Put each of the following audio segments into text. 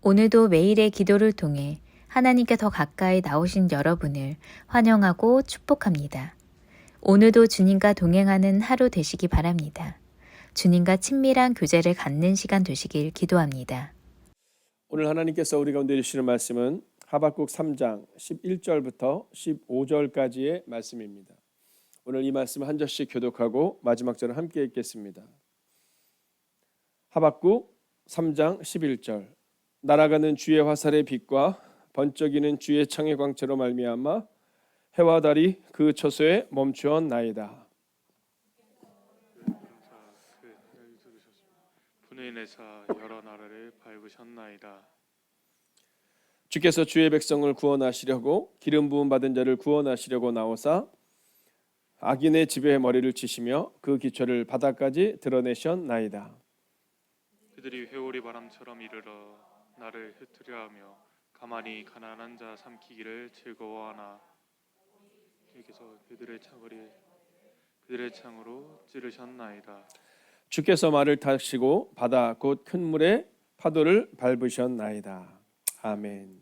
오늘도 매일의 기도를 통해 하나님께 더 가까이 나오신 여러분을 환영하고 축복합니다. 오늘도 주님과 동행하는 하루 되시기 바랍니다. 주님과 친밀한 교제를 갖는 시간 되시길 기도합니다. 오늘 하나님께서 우리 가운데 주시는 말씀은 하박국 3장 11절부터 15절까지의 말씀입니다. 오늘 이 말씀 한 절씩 교독하고 마지막 절은 함께 읽겠습니다. 하박국 3장 11절. 날아가는 주의 화살의 빛과 번쩍이는 주의 창의 광채로 말미암아 해와 달이 그 처소에 멈추었나이다. 분에 인해서 여러 나라를 밟으셨나이다. 주께서 주의 백성을 구원하시려고 기름 부음 받은 자를 구원하시려고 나오사 악인의 지배의 머리를 치시며 그 기초를 바다까지 드러내셨나이다. 그들이 회오리 바람처럼 이르러 나를 흩으려 하며 가만히 가난한 자 삼키기를 즐거워하나 여기서 그들의 창으로 찌르셨나이다. 주께서 말을 타시고 바다 곧 큰 물의 파도를 밟으셨나이다. 아멘.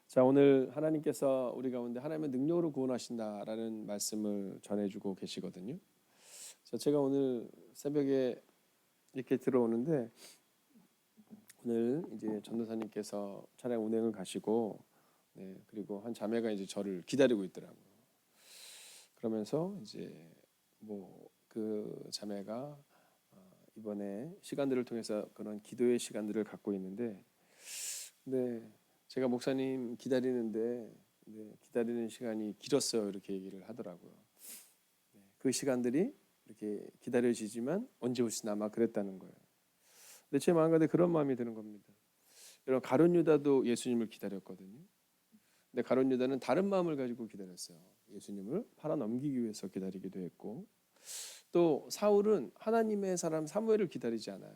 자, 오늘 하나님께서 우리 가운데 하나님의 능력으로 구원하신다라는 말씀을 전해주고 계시거든요. 제가 오늘 새벽에 이렇게 들어오는데 오늘 이제 전도사님께서 차량 운행을 가시고 그리고 한 자매가 이제 저를 기다리고 있더라고요. 그러면서 이제 그 자매가 이번에 시간들을 통해서 그런 기도의 시간들을 갖고 있는데, 제가 목사님 기다리는데 기다리는 시간이 길었어요 이렇게 얘기를 하더라고요. 그 시간들이 이렇게 기다려지지만 언제 오시나 아마 그랬다는 거예요. 근데 제 마음 가운데 그런 마음이 드는 겁니다. 여러분, 가룟 유다도 예수님을 기다렸거든요. 근데 가룟 유다는 다른 마음을 가지고 기다렸어요. 예수님을 팔아 넘기기 위해서 기다리기도 했고, 또 사울은 하나님의 사람 사무엘을 기다리지 않아요.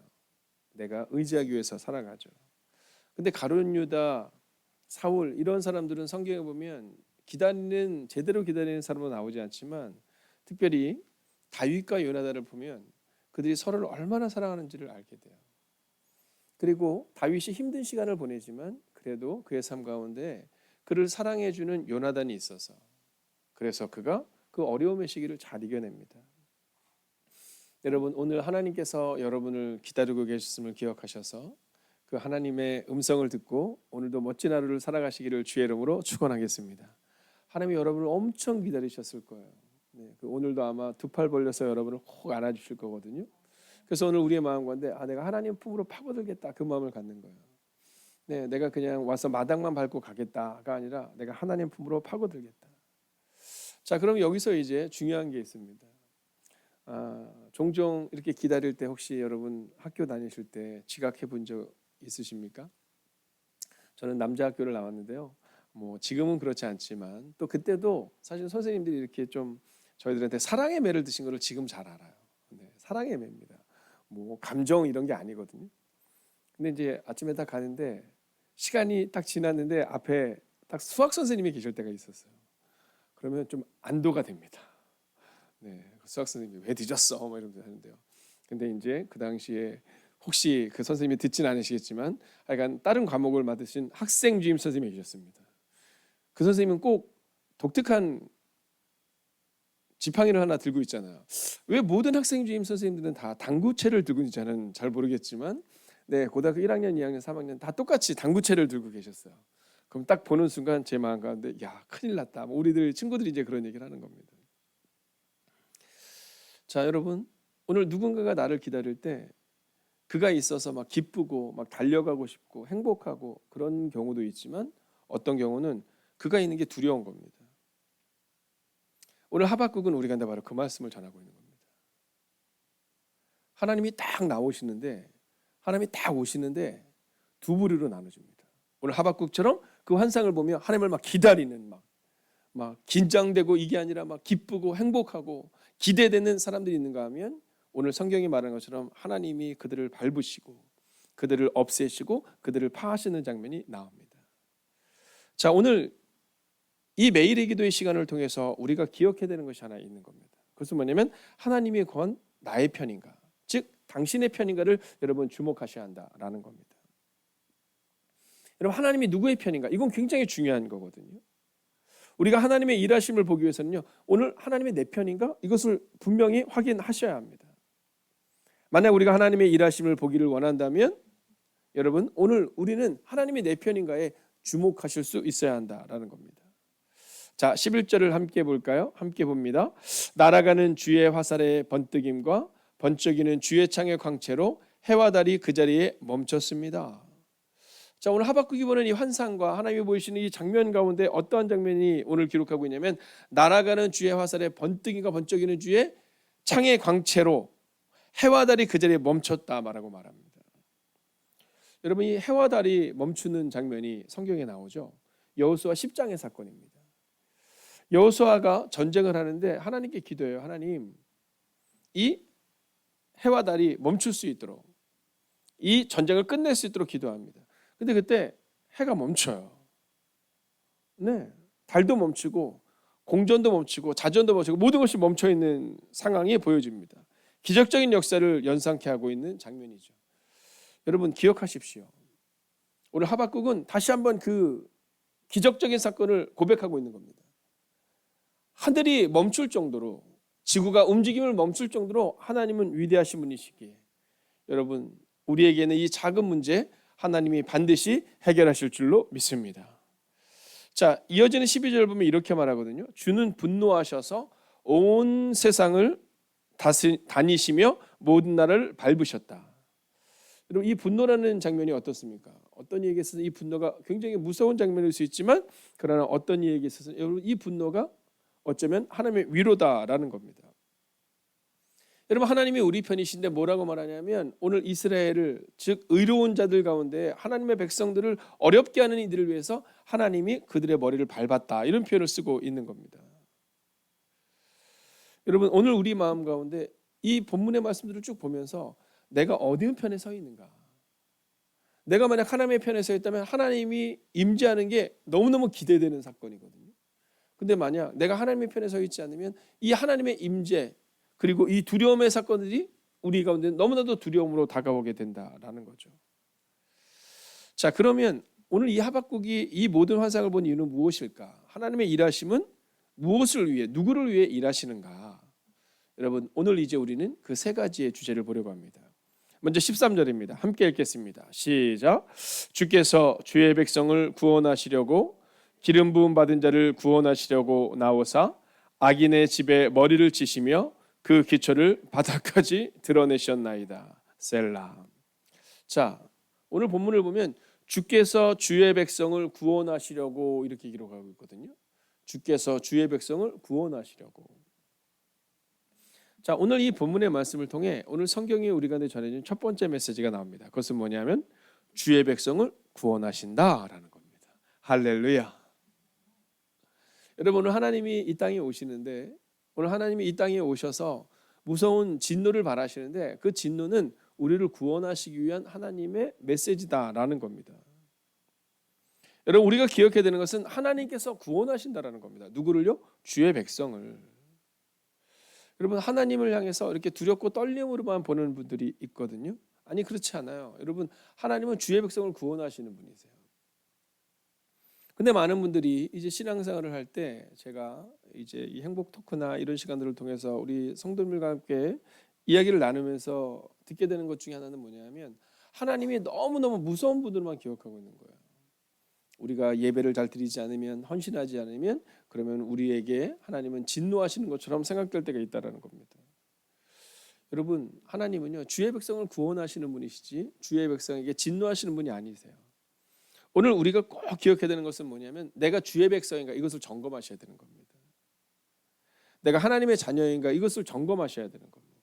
내가 의지하기 위해서 살아가죠. 근데 가룟 유다, 사울 이런 사람들은 성경에 보면 제대로 기다리는 사람은 나오지 않지만, 특별히 다윗과 요나단을 보면 그들이 서로를 얼마나 사랑하는지를 알게 돼요. 그리고 다윗이 힘든 시간을 보내지만 그래도 그의 삶 가운데 그를 사랑해주는 요나단이 있어서, 그래서 그가 그 어려움의 시기를 잘 이겨냅니다. 여러분, 오늘 하나님께서 여러분을 기다리고 계셨음을 기억하셔서 그 하나님의 음성을 듣고 오늘도 멋진 하루를 살아가시기를 주의 이름으로 축원하겠습니다. 하나님이 여러분을 엄청 기다리셨을 거예요. 오늘도 아마 두 팔 벌려서 여러분을 꼭 안아주실 거거든요. 그래서 오늘 우리의 마음 가운데 내가 하나님 품으로 파고들겠다, 그 마음을 갖는 거예요. 내가 그냥 와서 마당만 밟고 가겠다가 아니라 내가 하나님 품으로 파고들겠다. 자, 그럼 여기서 이제 중요한 게 있습니다. 종종 이렇게 기다릴 때 혹시 여러분 학교 다니실 때 지각해 본 적 있으십니까? 저는 남자 학교를 나왔는데요. 지금은 그렇지 않지만 또 그때도 사실 선생님들이 이렇게 좀 저희들한테 사랑의 매를 드신 거를 지금 잘 알아요. 사랑의 매입니다. 감정 이런 게 아니거든요. 근데 이제 아침에 딱 가는데 시간이 딱 지났는데 앞에 딱 수학 선생님이 계실 때가 있었어요. 그러면 좀 안도가 됩니다. 수학 선생님이 왜 늦었어? 이러면서 하는데요. 근데 이제 그 당시에 혹시 그 선생님이 듣지는 않으시겠지만 하여간 다른 과목을 맡으신 학생 주임 선생님이 계셨습니다. 그 선생님은 꼭 독특한 지팡이를 하나 들고 있잖아요. 왜 모든 학생 주임 선생님들은 다 당구채를 들고 있는지 저는 잘 모르겠지만 고등학교 1학년, 2학년, 3학년 다 똑같이 당구채를 들고 계셨어요. 그럼 딱 보는 순간 제 마음 가운데 큰일 났다. 우리들 친구들이 이제 그런 얘기를 하는 겁니다. 자, 여러분, 오늘 누군가가 나를 기다릴 때 그가 있어서 막 기쁘고 막 달려가고 싶고 행복하고 그런 경우도 있지만, 어떤 경우는 그가 있는 게 두려운 겁니다. 오늘 하박국은 우리가 바로 그 말씀을 전하고 있는 겁니다. 하나님이 딱 오시는데 두 부류로 나눠집니다. 오늘 하박국처럼 그 환상을 보며 하나님을 막 기다리는 막 긴장되고 이게 아니라 막 기쁘고 행복하고 기대되는 사람들이 있는가 하면, 오늘 성경이 말하는 것처럼 하나님이 그들을 밟으시고 그들을 없애시고 그들을 파하시는 장면이 나옵니다. 자, 오늘 이 매일의 기도의 시간을 통해서 우리가 기억해야 되는 것이 하나 있는 겁니다. 그것은 뭐냐면 하나님이 건 나의 편인가, 즉 당신의 편인가를 여러분 주목하셔야 한다라는 겁니다. 여러분, 하나님이 누구의 편인가? 이건 굉장히 중요한 거거든요. 우리가 하나님의 일하심을 보기 위해서는요, 오늘 하나님의 내 편인가? 이것을 분명히 확인하셔야 합니다. 만약 우리가 하나님의 일하심을 보기를 원한다면 여러분, 오늘 우리는 하나님이 내 편인가에 주목하실 수 있어야 한다라는 겁니다. 자, 11절을 함께 볼까요? 함께 봅니다. 날아가는 주의 화살의 번뜩임과 번쩍이는 주의 창의 광채로 해와 달이 그 자리에 멈췄습니다. 자, 오늘 하박국이 보는 이 환상과 하나님이 보이시는 이 장면 가운데 어떠한 장면이 오늘 기록하고 있냐면, 날아가는 주의 화살의 번뜩임과 번쩍이는 주의 창의 광채로 해와 달이 그 자리에 멈췄다 말하고 말합니다. 여러분, 이 해와 달이 멈추는 장면이 성경에 나오죠. 여호수아 10장의 사건입니다. 여호수아가 전쟁을 하는데 하나님께 기도해요. 하나님, 이 해와 달이 멈출 수 있도록, 이 전쟁을 끝낼 수 있도록 기도합니다. 근데 그때 해가 멈춰요. 네, 달도 멈추고 공전도 멈추고 자전도 멈추고 모든 것이 멈춰 있는 상황이 보여집니다. 기적적인 역사를 연상케 하고 있는 장면이죠. 여러분, 기억하십시오. 오늘 하박국은 다시 한번 그 기적적인 사건을 고백하고 있는 겁니다. 하늘이 멈출 정도로, 지구가 움직임을 멈출 정도로 하나님은 위대하신 분이시기에 여러분, 우리에게는 이 작은 문제 하나님이 반드시 해결하실 줄로 믿습니다. 자, 이어지는 12절 보면 이렇게 말하거든요. 주는 분노하셔서 온 세상을 다니시며 모든 나라를 밟으셨다. 여러분, 이 분노라는 장면이 어떻습니까? 어떤 이에게 있어서 이 분노가 굉장히 무서운 장면일 수 있지만, 그러나 어떤 이에게 있어서 여러분, 이 분노가 어쩌면 하나님의 위로다라는 겁니다. 여러분, 하나님이 우리 편이신데 뭐라고 말하냐면, 오늘 이스라엘을, 즉 의로운 자들 가운데 하나님의 백성들을 어렵게 하는 이들을 위해서 하나님이 그들의 머리를 밟았다, 이런 표현을 쓰고 있는 겁니다. 여러분, 오늘 우리 마음 가운데 이 본문의 말씀들을 쭉 보면서 내가 어디 편에 서 있는가? 내가 만약 하나님의 편에 서 있다면 하나님이 임재하는 게 너무너무 기대되는 사건이거든요. 근데 만약 내가 하나님의 편에 서 있지 않으면 이 하나님의 임재, 그리고 이 두려움의 사건들이 우리 가운데 너무나도 두려움으로 다가오게 된다라는 거죠. 자, 그러면 오늘 이 하박국이 이 모든 환상을 본 이유는 무엇일까? 하나님의 일하심은 무엇을 위해, 누구를 위해 일하시는가? 여러분, 오늘 이제 우리는 그 세 가지의 주제를 보려고 합니다. 먼저 13절입니다. 함께 읽겠습니다. 시작. 주께서 주의 백성을 구원하시려고 기름 부음 받은 자를 구원하시려고 나오사 악인의 집에 머리를 치시며 그 기초를 바닥까지 드러내셨나이다. 셀라. 자, 오늘 본문을 보면 주께서 주의 백성을 구원하시려고 이렇게 기록하고 있거든요. 주께서 주의 백성을 구원하시려고. 자, 오늘 이 본문의 말씀을 통해 오늘 성경이 우리 가운데 전해진 첫 번째 메시지가 나옵니다. 그것은 뭐냐면 주의 백성을 구원하신다라는 겁니다. 할렐루야. 여러분, 오늘 하나님이 이 땅에 오시는데, 오늘 하나님이 이 땅에 오셔서 무서운 진노를 발하시는데, 그 진노는 우리를 구원하시기 위한 하나님의 메시지다라는 겁니다. 여러분, 우리가 기억해야 되는 것은 하나님께서 구원하신다라는 겁니다. 누구를요? 주의 백성을. 여러분, 하나님을 향해서 이렇게 두렵고 떨림으로만 보는 분들이 있거든요. 아니, 그렇지 않아요. 여러분, 하나님은 주의 백성을 구원하시는 분이세요. 근데 많은 분들이 이제 신앙생활을 할 때, 제가 이제 이 행복 토크나 이런 시간들을 통해서 우리 성도님들과 함께 이야기를 나누면서 듣게 되는 것 중에 하나는 뭐냐면, 하나님이 너무너무 무서운 분들만 기억하고 있는 거예요. 우리가 예배를 잘 드리지 않으면, 헌신하지 않으면, 그러면 우리에게 하나님은 진노하시는 것처럼 생각될 때가 있다는 겁니다. 여러분, 하나님은요, 주의 백성을 구원하시는 분이시지 주의 백성에게 진노하시는 분이 아니세요. 오늘 우리가 꼭 기억해야 되는 것은 뭐냐면, 내가 주의 백성인가, 이것을 점검하셔야 되는 겁니다. 내가 하나님의 자녀인가, 이것을 점검하셔야 되는 겁니다.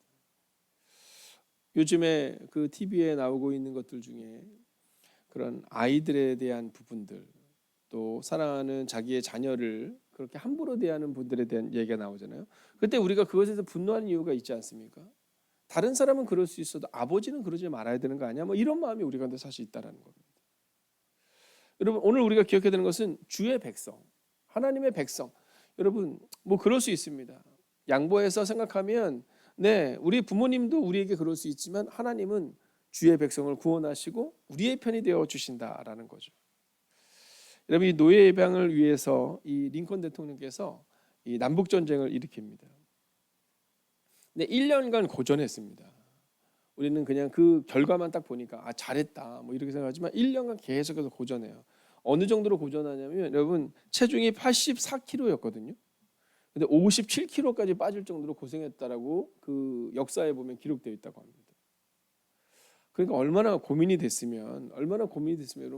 요즘에 그 TV에 나오고 있는 것들 중에 그런 아이들에 대한 부분들, 또 사랑하는 자기의 자녀를 그렇게 함부로 대하는 분들에 대한 얘기가 나오잖아요. 그때 우리가 그것에서 분노하는 이유가 있지 않습니까? 다른 사람은 그럴 수 있어도 아버지는 그러지 말아야 되는 거 아니야? 뭐 이런 마음이 우리 가운데 사실 있다라는 겁니다. 여러분, 오늘 우리가 기억해야 되는 것은 주의 백성, 하나님의 백성. 여러분, 뭐 그럴 수 있습니다. 양보해서 생각하면, 네, 우리 부모님도 우리에게 그럴 수 있지만 하나님은 주의 백성을 구원하시고 우리의 편이 되어 주신다라는 거죠. 여러분 이 노예 해방을 위해서 이 링컨 대통령께서 이 남북 전쟁을 일으킵니다. 근데 1년간 고전했습니다. 우리는 그냥 그 결과만 딱 보니까 잘했다 뭐 이렇게 생각하지만 1년간 계속해서 고전해요. 어느 정도로 고전하냐면 여러분 체중이 84kg였거든요. 근데 57kg까지 빠질 정도로 고생했다라고 그 역사에 보면 기록되어 있다고 합니다. 그러니까 얼마나 고민이 됐으면 여러분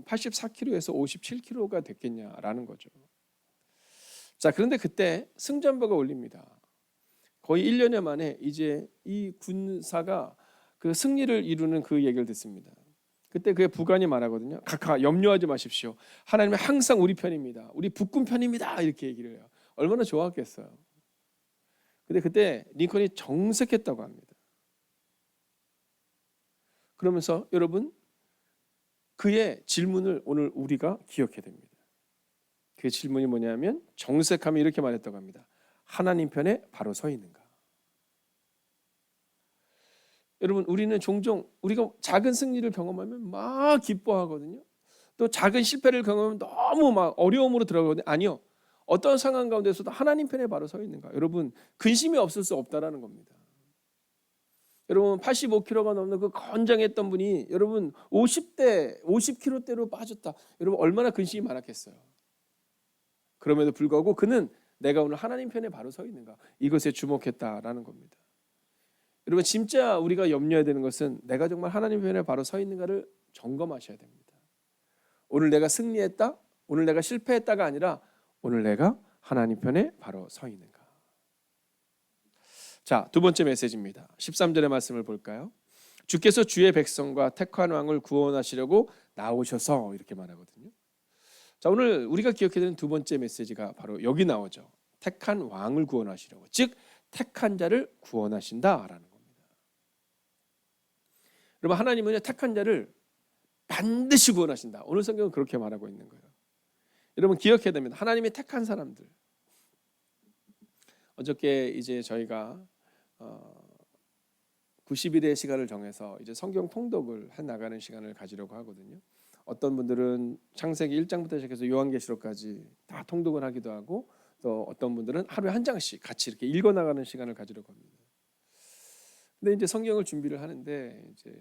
84kg에서 57kg가 됐겠냐라는 거죠. 자, 그런데 그때 승전보가 울립니다. 거의 1년여 만에 이제 이 군사가 그 승리를 이루는 그 얘기를 듣습니다. 그때 그의 부관이 말하거든요. 각하 염려하지 마십시오. 하나님은 항상 우리 편입니다. 우리 북군 편입니다. 이렇게 얘기를 해요. 얼마나 좋았겠어요. 근데 그때 링컨이 정색했다고 합니다. 그러면서 여러분 그의 질문을 오늘 우리가 기억해야 됩니다. 그 질문이 뭐냐면 정색하며 이렇게 말했다고 합니다. 하나님 편에 바로 서 있는가? 여러분 우리는 종종 우리가 작은 승리를 경험하면 막 기뻐하거든요. 또 작은 실패를 경험하면 너무 막 어려움으로 들어가거든요. 아니요. 어떤 상황 가운데서도 하나님 편에 바로 서 있는가? 여러분 근심이 없을 수 없다라는 겁니다. 여러분 85kg가 넘는 그 건장했던 분이 여러분 50kg대로 빠졌다. 여러분 얼마나 근심이 많았겠어요. 그럼에도 불구하고 그는 내가 오늘 하나님 편에 바로 서 있는가? 이것에 주목했다라는 겁니다. 여러분 진짜 우리가 염려해야 되는 것은 내가 정말 하나님 편에 바로 서 있는가를 점검하셔야 됩니다. 오늘 내가 승리했다? 오늘 내가 실패했다가 아니라 오늘 내가 하나님 편에 바로 서 있는가? 자, 두 번째 메시지입니다. 13절의 말씀을 볼까요? 주께서 주의 백성과 택한 왕을 구원하시려고 나오셔서 이렇게 말하거든요. 자, 오늘 우리가 기억해야 되는 두 번째 메시지가 바로 여기 나오죠. 택한 왕을 구원하시려고. 즉 택한 자를 구원하신다라는 겁니다. 여러분 하나님은 택한 자를 반드시 구원하신다. 오늘 성경은 그렇게 말하고 있는 거예요. 여러분 기억해야 됩니다. 하나님이 택한 사람들. 어저께 이제 저희가 90일의 시간을 정해서 이제 성경 통독을 해 나가는 시간을 가지려고 하거든요. 어떤 분들은 창세기 1장부터 시작해서 요한계시록까지 다 통독을 하기도 하고 또 어떤 분들은 하루에 한 장씩 같이 이렇게 읽어 나가는 시간을 가지려고 합니다. 근데 이제 성경을 준비를 하는데 이제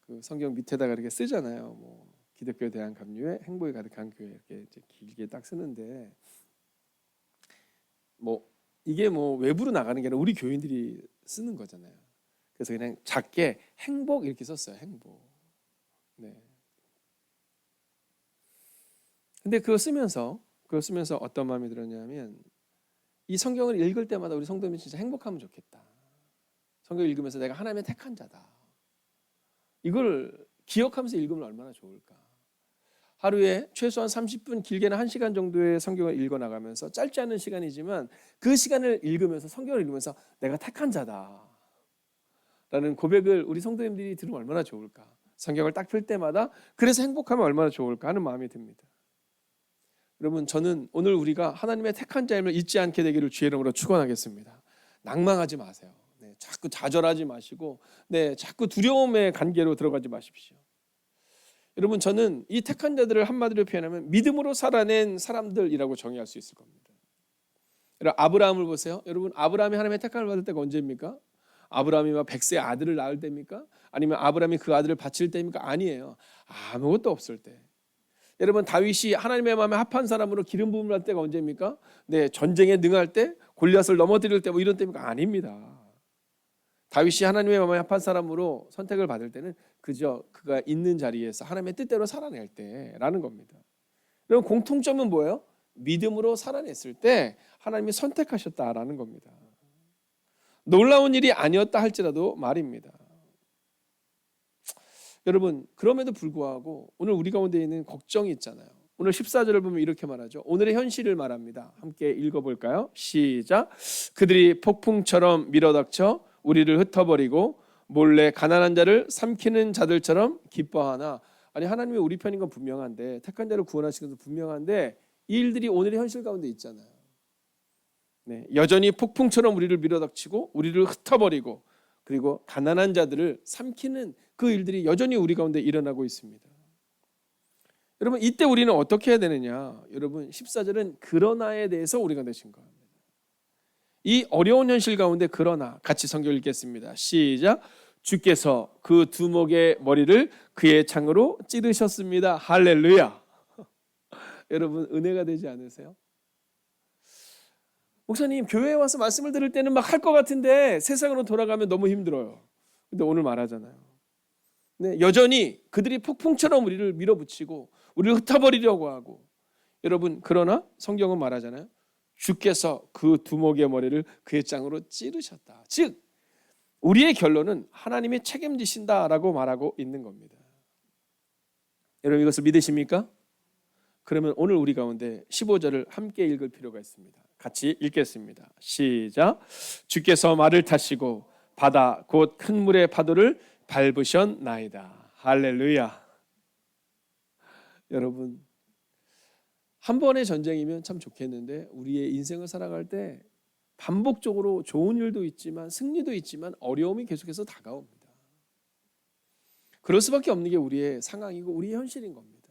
그 성경 밑에다가 이렇게 쓰잖아요. 뭐 기독교에 대한 감류에 행복이 가득한 교회 이렇게 이제 길게 딱 쓰는데 뭐 이게 뭐 외부로 나가는 게 아니라 우리 교인들이 쓰는 거잖아요. 그래서 그냥 작게 행복 이렇게 썼어요. 행복. 네. 근데 그거 쓰면서 어떤 마음이 들었냐면 이 성경을 읽을 때마다 우리 성도님이 진짜 행복하면 좋겠다. 성경 읽으면서 내가 하나님의 택한 자다. 이걸 기억하면서 읽으면 얼마나 좋을까. 하루에 최소한 30분 길게는 1시간 정도의 성경을 읽어 나가면서 짧지 않은 시간이지만 그 시간을 읽으면서 성경을 읽으면서 내가 택한 자다 라는 고백을 우리 성도님들이 들으면 얼마나 좋을까. 성경을 딱 펼 때마다 그래서 행복하면 얼마나 좋을까 하는 마음이 듭니다. 여러분 저는 오늘 우리가 하나님의 택한 자임을 잊지 않게 되기를 주의 이름으로 축원하겠습니다. 낭망하지 마세요. 네, 자꾸 좌절하지 마시고 자꾸 두려움의 관계로 들어가지 마십시오. 여러분 저는 이 택한 자들을 한마디로 표현하면 믿음으로 살아낸 사람들이라고 정의할 수 있을 겁니다. 여러분 아브라함을 보세요. 여러분 아브라함이 하나님의 택함을 받을 때가 언제입니까? 아브라함이 막 100세 아들을 낳을 때입니까? 아니면 아브라함이 그 아들을 바칠 때입니까? 아니에요. 아무것도 없을 때. 여러분 다윗이 하나님의 마음에 합한 사람으로 기름 부음을 할 때가 언제입니까? 네, 전쟁에 능할 때, 골리앗을 넘어뜨릴 때 뭐 이런 때입니까? 아닙니다. 다윗이 하나님의 마음에 합한 사람으로 선택을 받을 때는 그저 그가 있는 자리에서 하나님의 뜻대로 살아낼 때라는 겁니다. 여러분 공통점은 뭐예요? 믿음으로 살아냈을 때 하나님이 선택하셨다라는 겁니다. 놀라운 일이 아니었다 할지라도 말입니다. 여러분 그럼에도 불구하고 오늘 우리 가운데 있는 걱정이 있잖아요. 오늘 14절을 보면 이렇게 말하죠. 오늘의 현실을 말합니다. 함께 읽어볼까요? 시작. 그들이 폭풍처럼 밀어닥쳐 우리를 흩어버리고 몰래 가난한 자를 삼키는 자들처럼 기뻐하나. 아니 하나님이 우리 편인 건 분명한데 택한 자를 구원하시는 것도 분명한데 이 일들이 오늘의 현실 가운데 있잖아요. 네, 여전히 폭풍처럼 우리를 밀어닥치고 우리를 흩어버리고 그리고 가난한 자들을 삼키는 그 일들이 여전히 우리 가운데 일어나고 있습니다. 여러분 이때 우리는 어떻게 해야 되느냐? 여러분 14절은 그러나에 대해서 우리가 내신 겁니다. 이 어려운 현실 가운데 그러나 같이 성경 읽겠습니다. 시작. 주께서 그 두목의 머리를 그의 창으로 찌르셨습니다. 할렐루야. 여러분 은혜가 되지 않으세요? 목사님 교회에 와서 말씀을 들을 때는 막 할 것 같은데 세상으로 돌아가면 너무 힘들어요. 근데 오늘 말하잖아요. 네, 여전히 그들이 폭풍처럼 우리를 밀어붙이고 우리를 흩어버리려고 하고, 여러분 그러나 성경은 말하잖아요. 주께서 그 두목의 머리를 그의 창으로 찌르셨다. 즉 우리의 결론은 하나님이 책임지신다라고 말하고 있는 겁니다. 여러분 이것을 믿으십니까? 그러면 오늘 우리 가운데 15절을 함께 읽을 필요가 있습니다. 같이 읽겠습니다. 시작. 주께서 말을 타시고 바다 곧 큰 물의 파도를 밟으셨나이다. 할렐루야. 여러분 한 번의 전쟁이면 참 좋겠는데 우리의 인생을 살아갈 때 반복적으로 좋은 일도 있지만 승리도 있지만 어려움이 계속해서 다가옵니다. 그럴 수밖에 없는 게 우리의 상황이고 우리의 현실인 겁니다.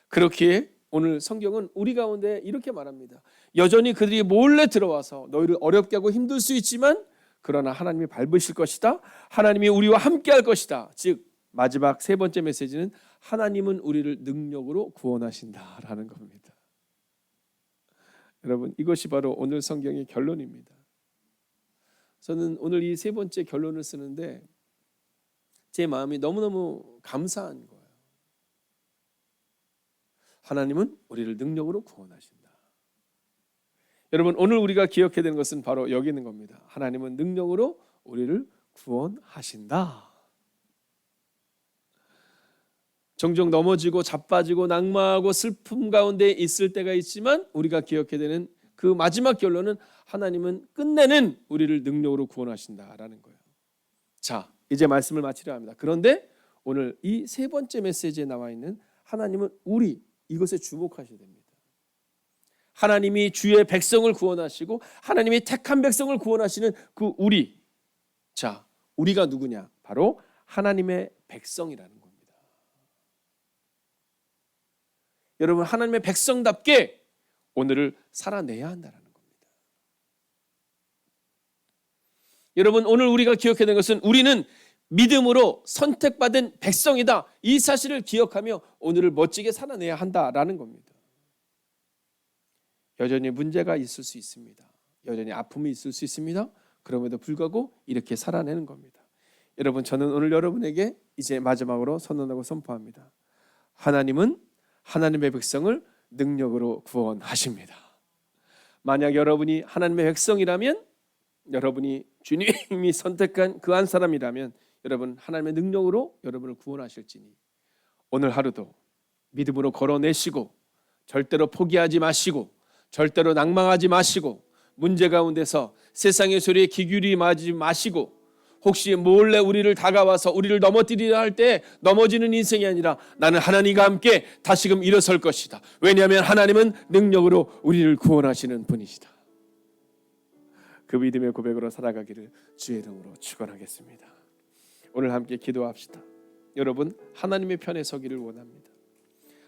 그렇기에 오늘 성경은 우리 가운데 이렇게 말합니다. 여전히 그들이 몰래 들어와서 너희를 어렵게 하고 힘들 수 있지만 그러나 하나님이 밟으실 것이다. 하나님이 우리와 함께 할 것이다. 즉 마지막 세 번째 메시지는 하나님은 우리를 능력으로 구원하신다라는 겁니다. 여러분 이것이 바로 오늘 성경의 결론입니다. 저는 오늘 이 세 번째 결론을 쓰는데 제 마음이 너무너무 감사한 거예요. 하나님은 우리를 능력으로 구원하신다. 여러분 오늘 우리가 기억해야 되는 것은 바로 여기 있는 겁니다. 하나님은 능력으로 우리를 구원하신다. 종종 넘어지고 자빠지고 낙마하고 슬픔 가운데 있을 때가 있지만 우리가 기억해야 되는 그 마지막 결론은 하나님은 끝내는 우리를 능력으로 구원하신다라는 거예요. 자, 이제 말씀을 마치려 합니다. 그런데 오늘 이 세 번째 메시지에 나와 있는 하나님은 우리, 이것에 주목하셔야 됩니다. 하나님이 주의 백성을 구원하시고 하나님이 택한 백성을 구원하시는 그 우리. 자, 우리가 누구냐? 바로 하나님의 백성이라는 겁니다. 여러분 하나님의 백성답게 오늘을 살아내야 한다는 겁니다. 여러분 오늘 우리가 기억해야 되는 것은 우리는 믿음으로 선택받은 백성이다. 이 사실을 기억하며 오늘을 멋지게 살아내야 한다라는 겁니다. 여전히 문제가 있을 수 있습니다. 여전히 아픔이 있을 수 있습니다. 그럼에도 불구하고 이렇게 살아내는 겁니다. 여러분 저는 오늘 여러분에게 이제 마지막으로 선언하고 선포합니다. 하나님은 하나님의 백성을 능력으로 구원하십니다. 만약 여러분이 하나님의 백성이라면, 여러분이 주님이 선택한 그 한 사람이라면 여러분 하나님의 능력으로 여러분을 구원하실지니 오늘 하루도 믿음으로 걸어내시고 절대로 포기하지 마시고 절대로 낭망하지 마시고 문제 가운데서 세상의 소리에 귀 기울이지 마시고 혹시 몰래 우리를 다가와서 우리를 넘어뜨리려 할 때 넘어지는 인생이 아니라 나는 하나님과 함께 다시금 일어설 것이다. 왜냐하면 하나님은 능력으로 우리를 구원하시는 분이시다. 그 믿음의 고백으로 살아가기를 주의 이름으로 축원하겠습니다. 오늘 함께 기도합시다. 여러분 하나님의 편에 서기를 원합니다.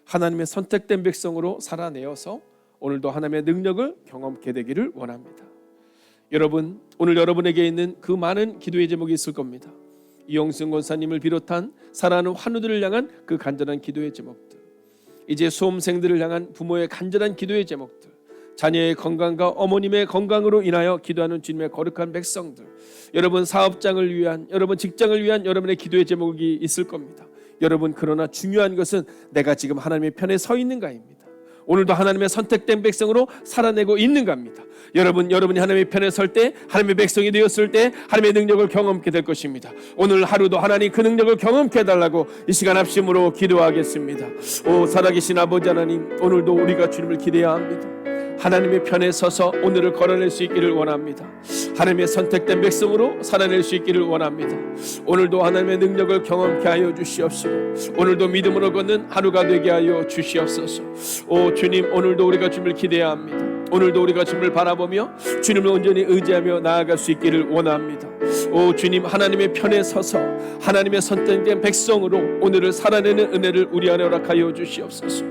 하나님의 선택된 백성으로 살아내어서 오늘도 하나님의 능력을 경험하게 되기를 원합니다. 여러분 오늘 여러분에게 있는 그 많은 기도의 제목이 있을 겁니다. 이영승 권사님을 비롯한 사랑하는 환우들을 향한 그 간절한 기도의 제목들, 이제 수험생들을 향한 부모의 간절한 기도의 제목들, 자녀의 건강과 어머님의 건강으로 인하여 기도하는 주님의 거룩한 백성들, 여러분 사업장을 위한, 여러분 직장을 위한 여러분의 기도의 제목이 있을 겁니다. 여러분 그러나 중요한 것은 내가 지금 하나님의 편에 서 있는가입니다. 오늘도 하나님의 선택된 백성으로 살아내고 있는가입니다. 여러분이 하나님의 편에 설 때, 하나님의 백성이 되었을 때 하나님의 능력을 경험하게 될 것입니다. 오늘 하루도 하나님 그 능력을 경험하게 해달라고 이 시간 합심으로 기도하겠습니다. 오 살아계신 아버지 하나님, 오늘도 우리가 주님을 기대해야 합니다. 하나님의 편에 서서 오늘을 걸어낼 수 있기를 원합니다. 하나님의 선택된 백성으로 살아낼 수 있기를 원합니다. 오늘도 하나님의 능력을 경험케 하여 주시옵시고 오늘도 믿음으로 걷는 하루가 되게 하여 주시옵소서. 오 주님, 오늘도 우리가 주님을 기대해야 합니다. 오늘도 우리가 주님을 바라보며 주님을 온전히 의지하며 나아갈 수 있기를 원합니다. 오 주님, 하나님의 편에 서서 하나님의 선택된 백성으로 오늘을 살아내는 은혜를 우리 안에 허락하여 주시옵소서.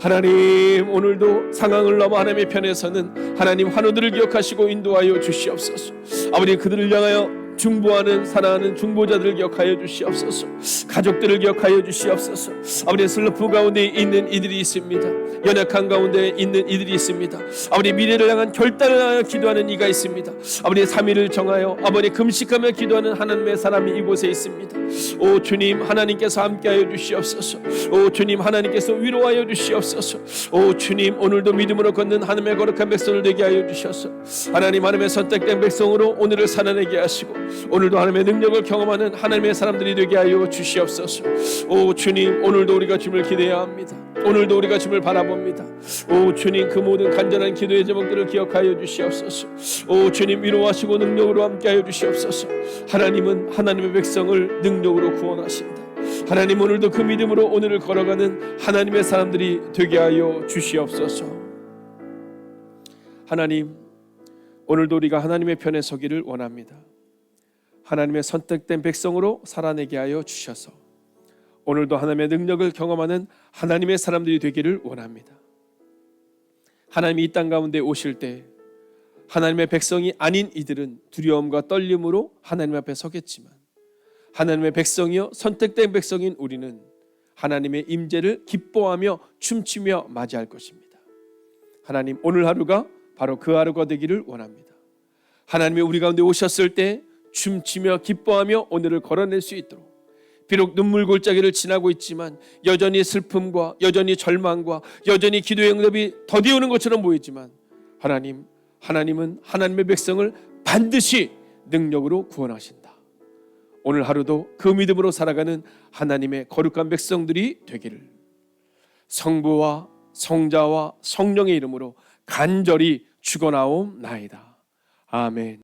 하나님, 오늘도 상황을 넘어 하나님의 편에 서는 하나님 환우들을 기억하시고 인도하여 주시옵소서. 아버지, 그들을 향하여 중보하는 사랑하는 중보자들을 기억하여 주시옵소서. 가족들을 기억하여 주시옵소서. 아버지, 슬럼프 가운데 있는 이들이 있습니다. 연약한 가운데 있는 이들이 있습니다. 아버지, 미래를 향한 결단을 하여 기도하는 이가 있습니다. 아버지, 3일을 정하여 아버지 금식하며 기도하는 하나님의 사람이 이곳에 있습니다. 오 주님, 하나님께서 함께하여 주시옵소서. 오 주님, 하나님께서 위로하여 주시옵소서. 오 주님, 오늘도 믿음으로 걷는 하나님의 거룩한 백성을 되게 하여 주셔서 하나님, 하나님의 선택된 백성으로 오늘을 살아내게 하시고 오늘도 하나님의 능력을 경험하는 하나님의 사람들이 되게 하여 주시옵소서. 오 주님, 오늘도 우리가 주님을 기대해야 합니다. 오늘도 우리가 주님을 바라봅니다. 오 주님, 그 모든 간절한 기도의 제목들을 기억하여 주시옵소서. 오 주님, 위로하시고 능력으로 함께하여 주시옵소서. 하나님은 하나님의 백성을 능력으로 구원하신다. 하나님, 오늘도 그 믿음으로 오늘을 걸어가는 하나님의 사람들이 되게 하여 주시옵소서. 하나님, 오늘도 우리가 하나님의 편에 서기를 원합니다. 하나님의 선택된 백성으로 살아내게 하여 주셔서 오늘도 하나님의 능력을 경험하는 하나님의 사람들이 되기를 원합니다. 하나님이 이 땅 가운데 오실 때 하나님의 백성이 아닌 이들은 두려움과 떨림으로 하나님 앞에 서겠지만 하나님의 백성이요 선택된 백성인 우리는 하나님의 임재를 기뻐하며 춤추며 맞이할 것입니다. 하나님, 오늘 하루가 바로 그 하루가 되기를 원합니다. 하나님이 우리 가운데 오셨을 때 춤추며 기뻐하며 오늘을 걸어낼 수 있도록, 비록 눈물 골짜기를 지나고 있지만 여전히 슬픔과 여전히 절망과 여전히 기도의 응답이 더디오는 것처럼 보이지만 하나님은 하나님의 백성을 반드시 능력으로 구원하신다. 오늘 하루도 그 믿음으로 살아가는 하나님의 거룩한 백성들이 되기를 성부와 성자와 성령의 이름으로 간절히 축원하옵나이다. 아멘.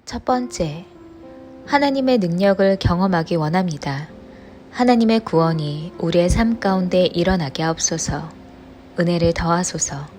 첫 번째, 하나님의 능력을 경험하기 원합니다. 하나님의 구원이 우리의 삶 가운데 일어나게 하옵소서. 은혜를 더하소서.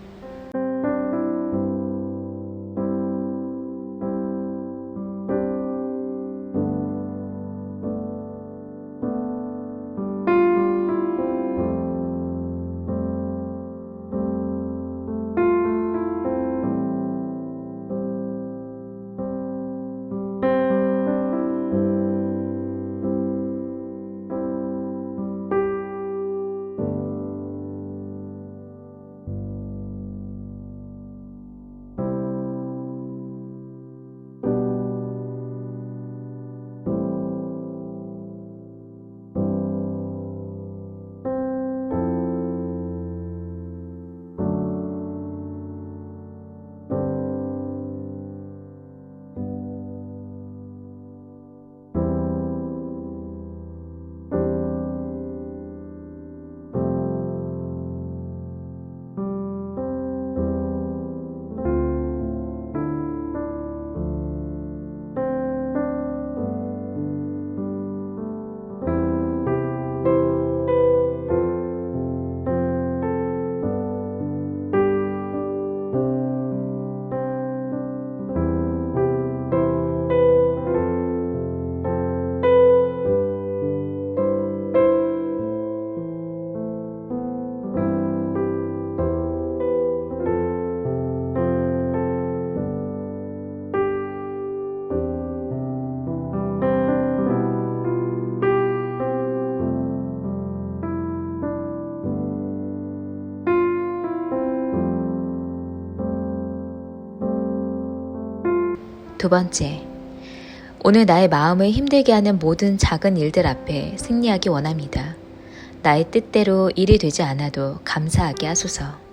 두 번째, 오늘 나의 마음을 힘들게 하는 모든 작은 일들 앞에 승리하기 원합니다. 나의 뜻대로 일이 되지 않아도 감사하게 하소서.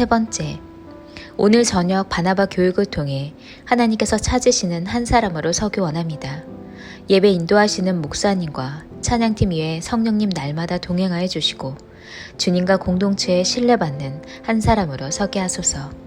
세 번째, 오늘 저녁 바나바 교육을 통해 하나님께서 찾으시는 한 사람으로 서기 원합니다. 예배 인도하시는 목사님과 찬양팀 위에 성령님 날마다 동행하여 주시고 주님과 공동체에 신뢰받는 한 사람으로 서게 하소서.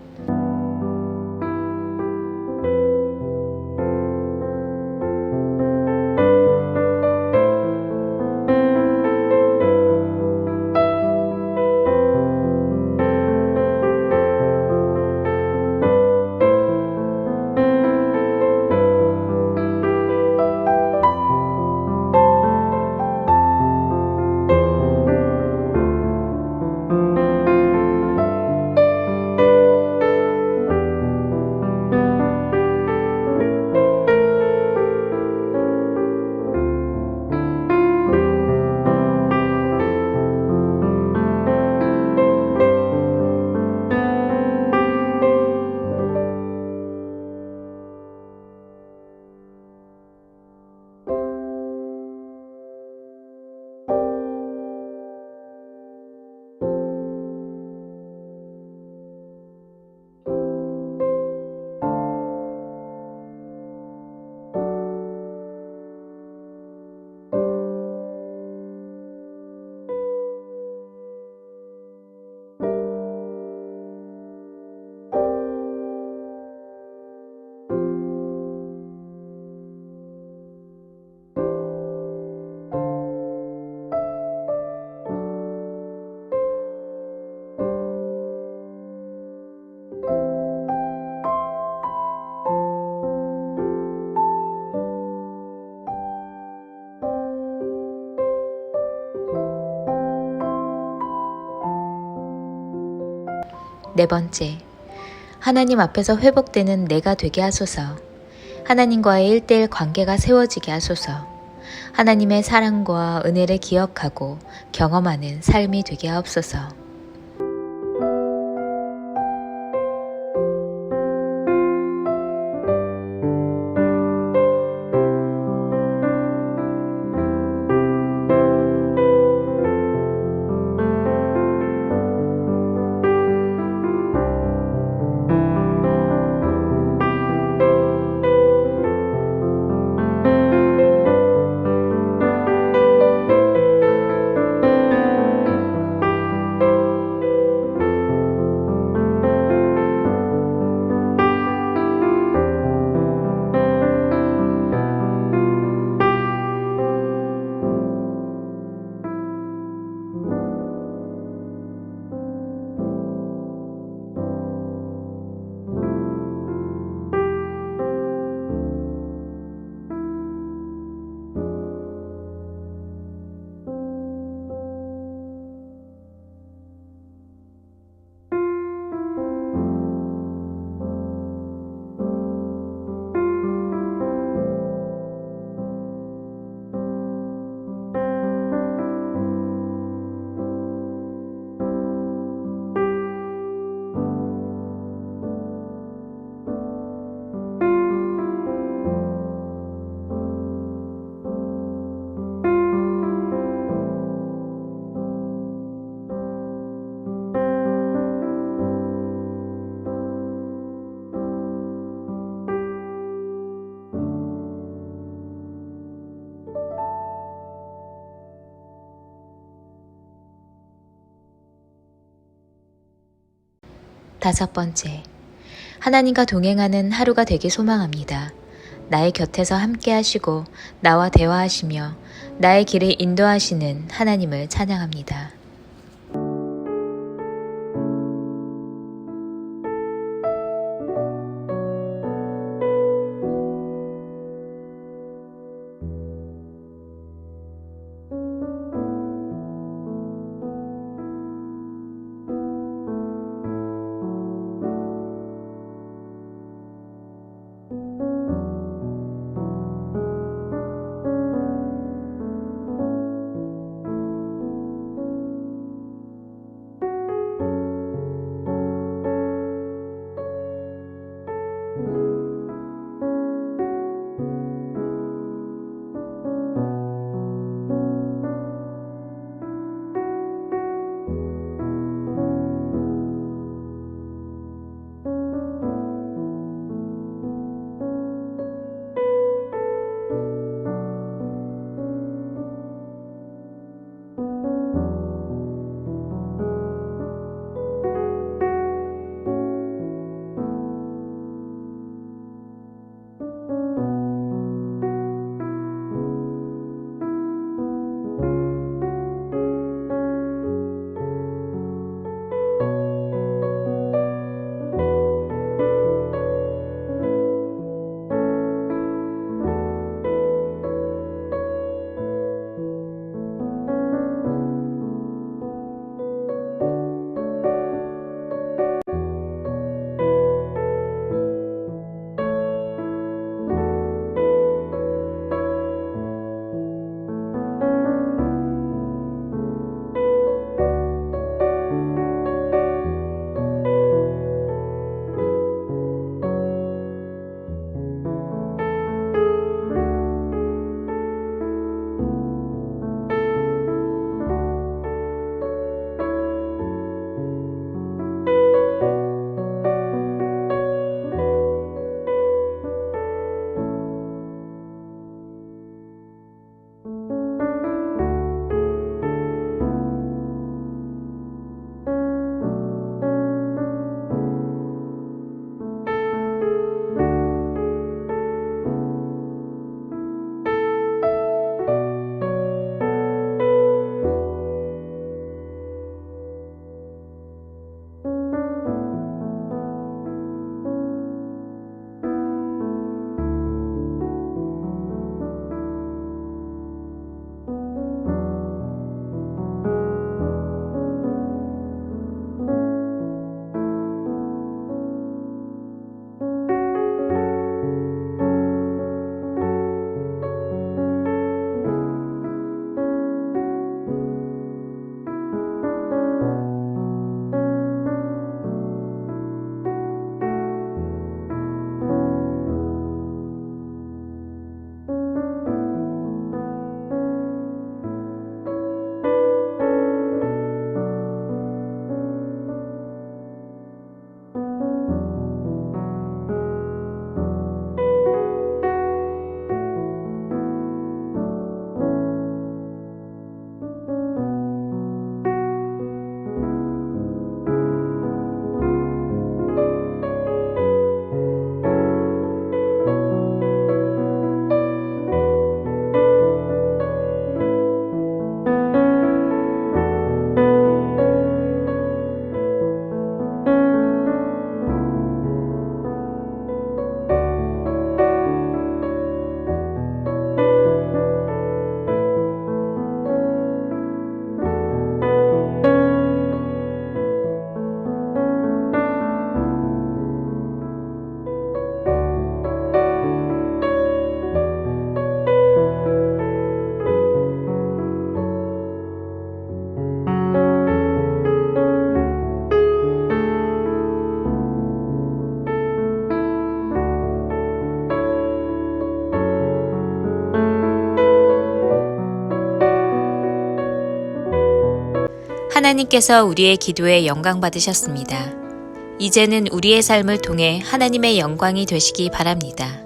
네 번째, 하나님 앞에서 회복되는 내가 되게 하소서. 하나님과의 1:1 관계가 세워지게 하소서. 하나님의 사랑과 은혜를 기억하고 경험하는 삶이 되게 하옵소서. 다섯 번째, 하나님과 동행하는 하루가 되길 소망합니다. 나의 곁에서 함께 하시고 나와 대화하시며 나의 길을 인도하시는 하나님을 찬양합니다. 하나님께서 우리의 기도에 영광 받으셨습니다. 이제는 우리의 삶을 통해 하나님의 영광이 되시기 바랍니다.